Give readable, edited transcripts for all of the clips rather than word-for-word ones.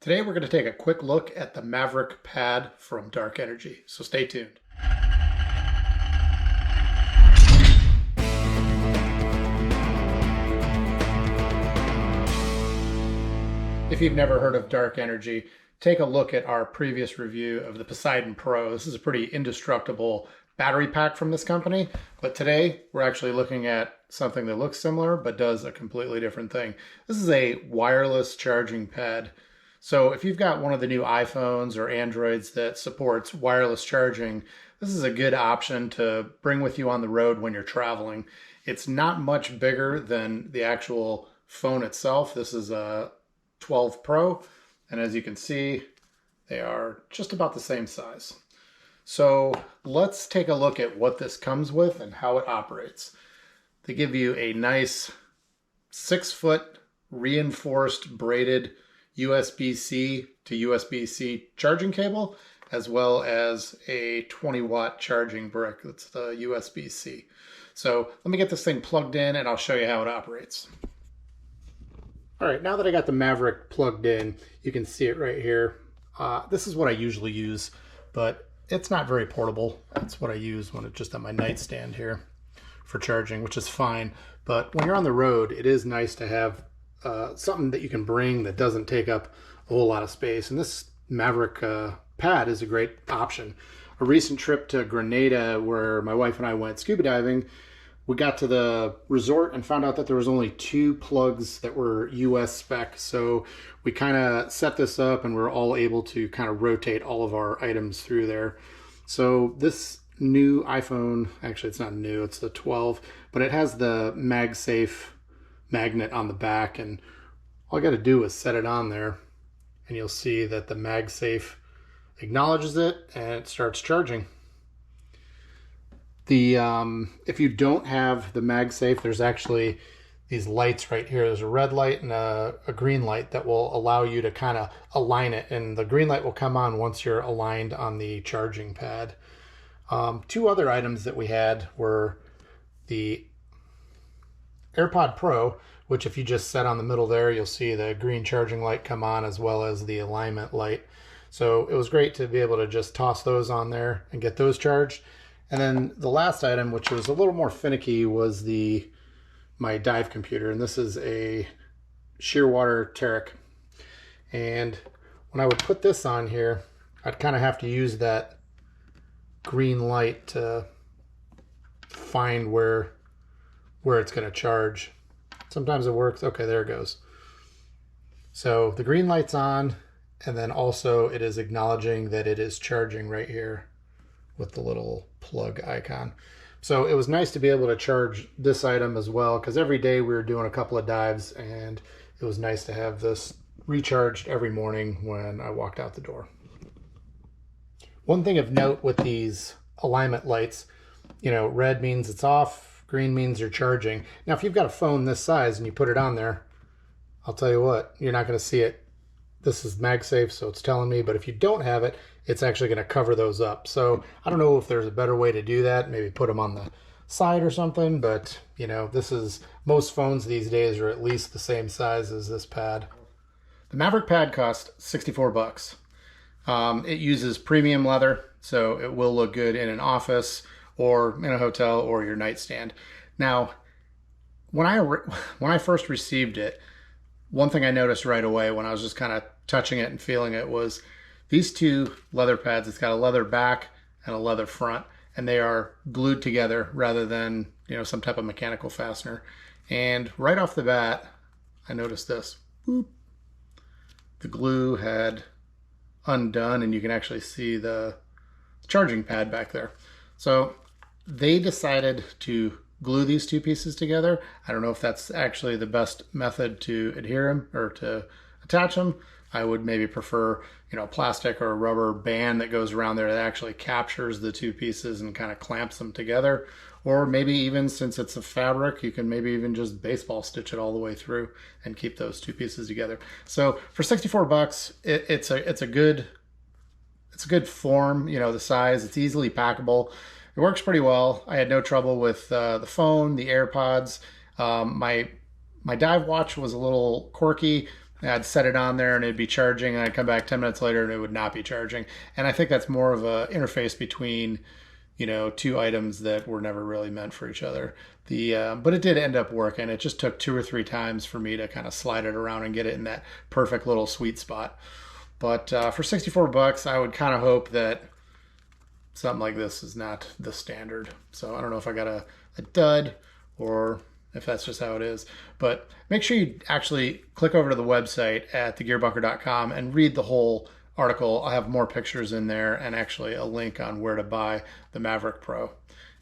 Today we're going to take a quick look at the Mavrik Pad from Dark Energy, so stay tuned. If you've never heard of Dark Energy, take a look at our previous review of the Poseidon Pro. This is a pretty indestructible battery pack from this company, but today we're actually looking at something that looks similar but does a completely different thing. This is a wireless charging pad. So if you've got one of the new iPhones or Androids that supports wireless charging, this is a good option to bring with you on the road when you're traveling. It's not much bigger than the actual phone itself. This is a 12 Pro, and as you can see, they are just about the same size. So let's take a look at what this comes with and how it operates. They give you a nice 6-foot reinforced braided USB-C to USB-C charging cable, as well as a 20-watt charging brick. That's the USB-C. So let me get this thing plugged in and I'll show you how it operates. All right, now that I got the Mavrik plugged in, you can see it right here. This is what I usually use, but it's not very portable. That's what I use when it's just on my nightstand here for charging, which is fine. But when you're on the road, it is nice to have something that you can bring that doesn't take up a whole lot of space. And this Mavrik pad is a great option. A recent trip to Grenada where my wife and I went scuba diving, we got to the resort and found out that there was only 2 plugs that were US spec. So we kind of set this up and we're all able to kind of rotate all of our items through there. So this new iPhone, actually it's not new, it's the 12, but it has the Magsafe magnet on the back, and all I got to do is set it on there and you'll see that the Magsafe acknowledges it and it starts charging. If you don't have the Magsafe, there's actually these lights right here. There's a red light and a green light that will allow you to kind of align it, and the green light will come on once you're aligned on the charging pad. 2 other items that we had were the AirPod Pro, which if you just set on the middle there, you'll see the green charging light come on as well as the alignment light. So it was great to be able to just toss those on there and get those charged. And then the last item, which was a little more finicky, was my dive computer. And this is a Shearwater Terek. And when I would put this on here, I'd kind of have to use that green light to find where it's going to charge. Sometimes it works. Okay, there it goes. So the green light's on, and then also it is acknowledging that it is charging right here with the little plug icon. So it was nice to be able to charge this item as well, because every day we were doing a couple of dives and it was nice to have this recharged every morning when I walked out the door. One thing of note with these alignment lights, red means it's off, green means you're charging. Now, if you've got a phone this size and you put it on there, I'll tell you what, you're not going to see it. This is MagSafe, so it's telling me, but if you don't have it, it's actually going to cover those up. So I don't know if there's a better way to do that, maybe put them on the side or something, but most phones these days are at least the same size as this pad. The Mavrik Pad cost $64. It uses premium leather, so it will look good in an office or in a hotel or your nightstand. Now, when I first received it, one thing I noticed right away when I was just kind of touching it and feeling it was these 2 leather pads. It's got a leather back and a leather front, and they are glued together rather than some type of mechanical fastener. And right off the bat, I noticed this. Boop. The glue had undone, and you can actually see the charging pad back there. So they decided to glue these 2 pieces together. I don't know if that's actually the best method to adhere them or to attach them. I would maybe prefer, plastic or a rubber band that goes around there that actually captures the 2 pieces and kind of clamps them together. Or maybe even, since it's a fabric, you can maybe even just baseball stitch it all the way through and keep those 2 pieces together. So for $64, it's a good form, the size. It's easily packable. It works pretty well. I had no trouble with the phone, the AirPods. My dive watch was a little quirky. I'd set it on there and it'd be charging, and I'd come back 10 minutes later and it would not be charging. And I think that's more of a interface between, you know, two items that were never really meant for each other. But it did end up working. It just took 2 or 3 times for me to kind of slide it around and get it in that perfect little sweet spot. But for $64, I would kind of hope that something like this is not the standard. So I don't know if I got a dud or if that's just how it is. But make sure you actually click over to the website at thegearbunker.com and read the whole article. I'll have more pictures in there and actually a link on where to buy the Mavrik Pro.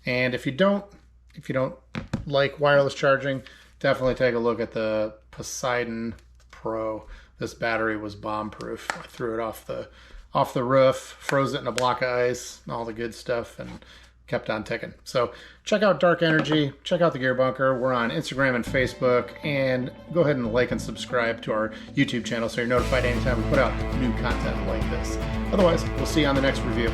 And if you don't like wireless charging, definitely take a look at the Poseidon Pro. This battery was bomb proof. I threw it off the roof, froze it in a block of ice, all the good stuff, and kept on ticking. So check out Dark Energy, check out the Gear Bunker. We're on Instagram and Facebook, and go ahead and like and subscribe to our YouTube channel so you're notified anytime we put out new content like this. Otherwise, we'll see you on the next review.